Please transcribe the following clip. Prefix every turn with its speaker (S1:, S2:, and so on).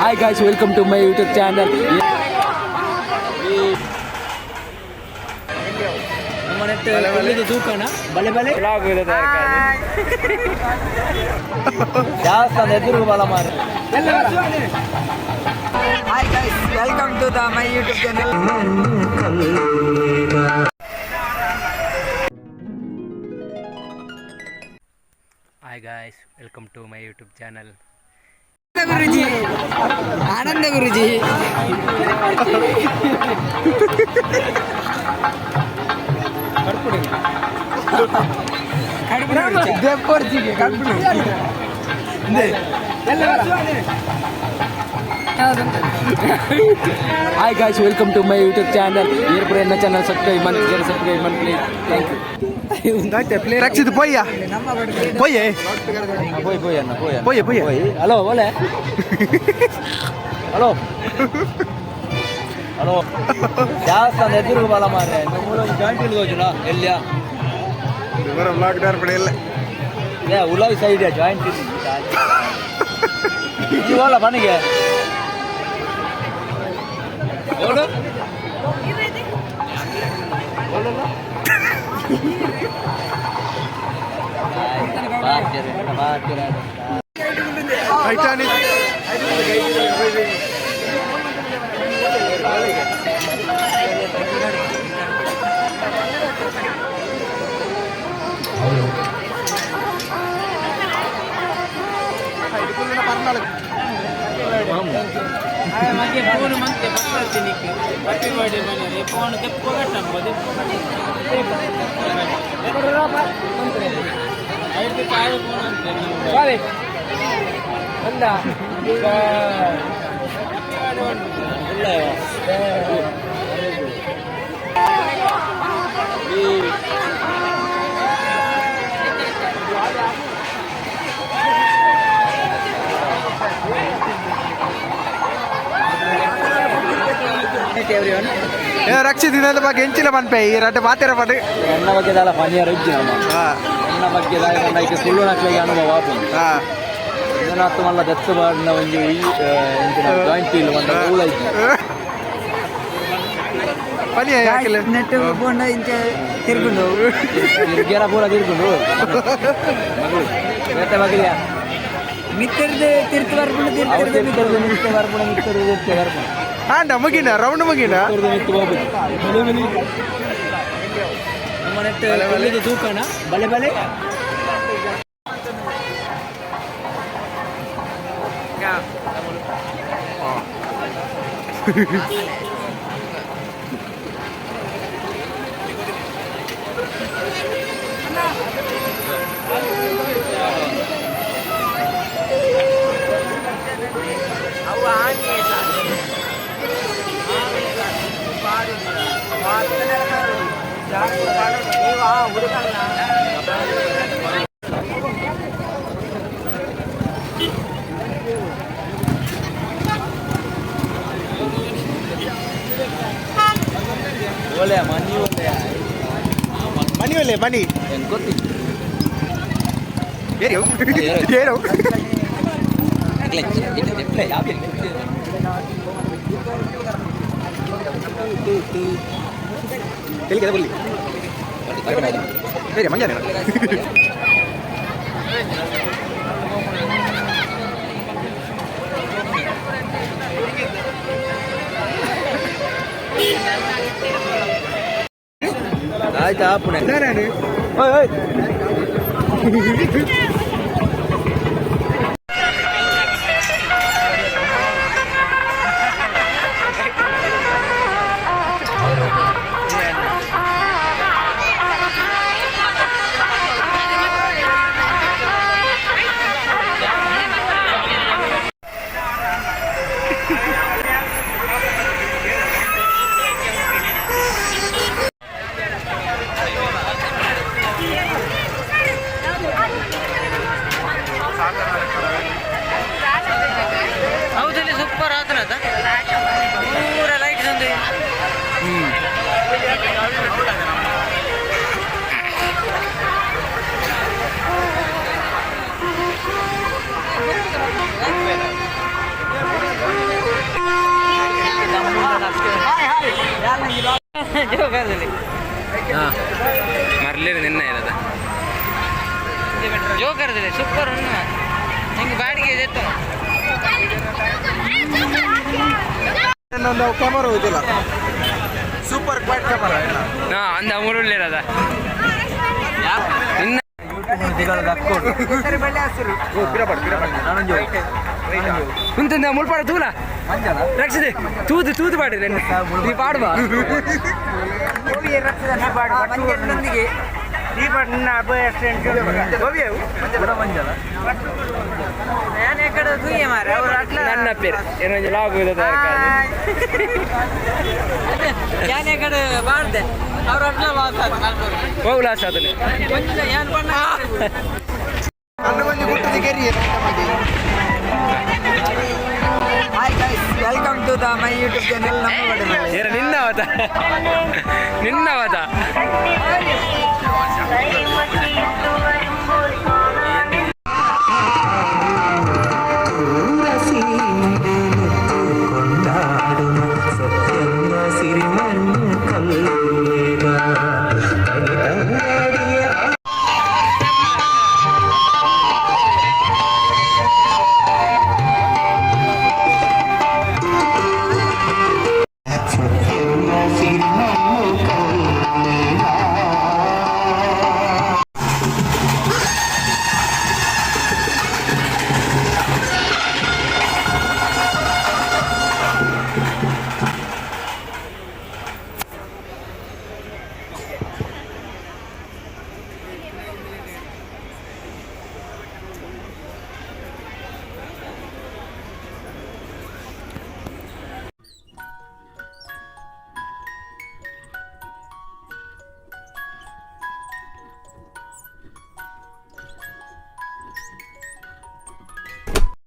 S1: Hi guys, welcome to my YouTube channel.
S2: Hi guys, welcome to my YouTube channel.
S1: Hi guys, welcome to my YouTube channel.
S2: Guruji, Ananda Guruji.
S1: Hi guys, welcome to my YouTube channel. Here for my channel subscribe please. Thank you.
S3: Rakshit ಪೊಯ್ಯ ಪೊಯ್ಯೆ ಪೊಯ್ಯೆ ಪೊಯ್ಯೆ
S1: hello ಒಲೆ hello hello ಜಾಸ್ತಿ ಎದುರು ಬಲ ಮಾರ್ರೆ joint ಇಲ್ಲಿ ಹೋಜುನಾ ಎಲ್ಲಿಯಾ
S3: ಇವರ ಬ್ಲಾಕ್ ಡಾರ್ ಪಡೆಯಲ್ಲ
S1: ಏ ಉಲಾವಿ ಸೈಡ್ ಜಾಯಿಂಟ್ ಇಲ್ಲಿ ಹೋಲ ಮನೆಗೆ ಹೋಲು
S3: ಟೈಟಾನಿಕ್ ರಕ್ಷಿತ್ ಇದೆಲ್ಲ ಬಗ್ಗೆ ಹೆಂಚಿನ ಪನ್ಪೆ ಈ ರಡ್ಡೆ ಮಾತಿರ ಪಡೆ
S1: ಎನ್ನ ಬಗ್ಗೆ ದಾಲ ಪನಿಯರ ಇಜ್ಜಿನಮ್ಮ ಎನ್ನ ಬಗ್ಗೆ ದಾಲ ಸುಳ್ಳು ನಕ್ಲಿಗೆ ಅನುಭವ ಆಪುಂಡು ಇದನ್ನಾತು ಮಲ್ಲ ದತ್ತು ಬಾಡಿನ ಒಂದು ಜಾಯಿಂಟ್ ಇಲ್ಲ ಒಂದು ಊಳ ಇಜ್ಜಿ
S3: ಪನಿ ಯಾಕಿಲ್ಲ
S2: ನೆಟ್ಟು ಬೋಂಡ ಇಂಚೆ ತಿರ್ಗುಂಡು
S1: ಗೆರ ಪೂರ ತಿರ್ಕೊಂಡು ಮಗಳು ಬೇತೆ ಮಗಳಿಯ
S2: ಮಿತ್ತರ್ದು ತಿರ್ತು ಬರ್ಕೊಂಡು
S1: ಮಿತ್ತೆ ಬರ್ಪುಣ
S3: ಆಂಡ ಮುಗಿನ ರೌಂಡ್ ಮುಗಿನ
S1: ತೂಕಣ ಬಲೆ ಬಲೆ ಒಲೆ ಮನಿ ಒಲೆ
S3: ಮನಿ ಒಲೆ ಮನಿ
S1: ಹೆಂಗೆ ಗೊತ್ತಿಲ್ಲ
S3: ಏರು ಏರು ಎಲ್ಲಿಗೆ ಬರಲಿ ಬೇರೆ ಮಂಜಾನೆ
S1: ಆಯ್ತಾ ಪುಣೆ
S2: ಜೋಗದಲ್ಲಿ
S1: ಹಾಂ ಮರಲಿರು ನಿನ್ನ ಇರೋದ
S2: ಜೋಕರದಲ್ಲಿ ಸೂಪರ್ ಉಣ್ಣು ನಿಂಗೆ ಬಾಡಿಗೆ ಎತ್ತ
S3: ಇನ್ನೊಂದು ಕ್ಯಾಮರಾ ಹೋಯ್ತಿಲ್ಲ ಸೂಪರ್ ಕ್ವಾಡ್ ಕ್ಯಾಮರಾ
S1: ಹಾಂ ಅಂದ ಮುರುಳ್ಳಿರದ ನಿನ್ನ ದಿಗಲದ ಅಕ್ಕೋಡು
S2: ಸರಿ ಬಳ್ಳಿ ಹಸಿರು
S1: ನಾನೊಂದು
S4: ಮುಂತಂದ ಮುಳ್ಪಾಡ ತೂಲ ರಕ್ಷಿದೆ ತೂದು ಪಾಡಿರಿ ನೀ ಪಾಡುವ
S2: ಮಂಜನೊಂದಿಗೆ ನಾನು ಈ ಕಡೆ ತೂಯ ಮಾರ ಅವ್ರು ಅಟ್ಲ
S4: ನನ್ನ ಪೇರು ಏನೊಂದು ಲಾಗ್
S2: ನಾನು ಈ ಕಡೆ ಮಾಡ್ದೆ ಅವ್ರು ಅಟ್ಲ ಲಾಸ್
S4: ಹೋಗ್ಲಾಸ್ ಅದನ್ನ
S2: ಏನು ಬಣ್ಣ
S3: ಅನ್ನ ಮಂದಿ ಗುಟ್ಟದ ಕೆರಿ
S2: hi guys welcome to the my YouTube channel ನಮ್ಮ ಕಡೆ
S4: ಏರ ನಿನ್ನವತ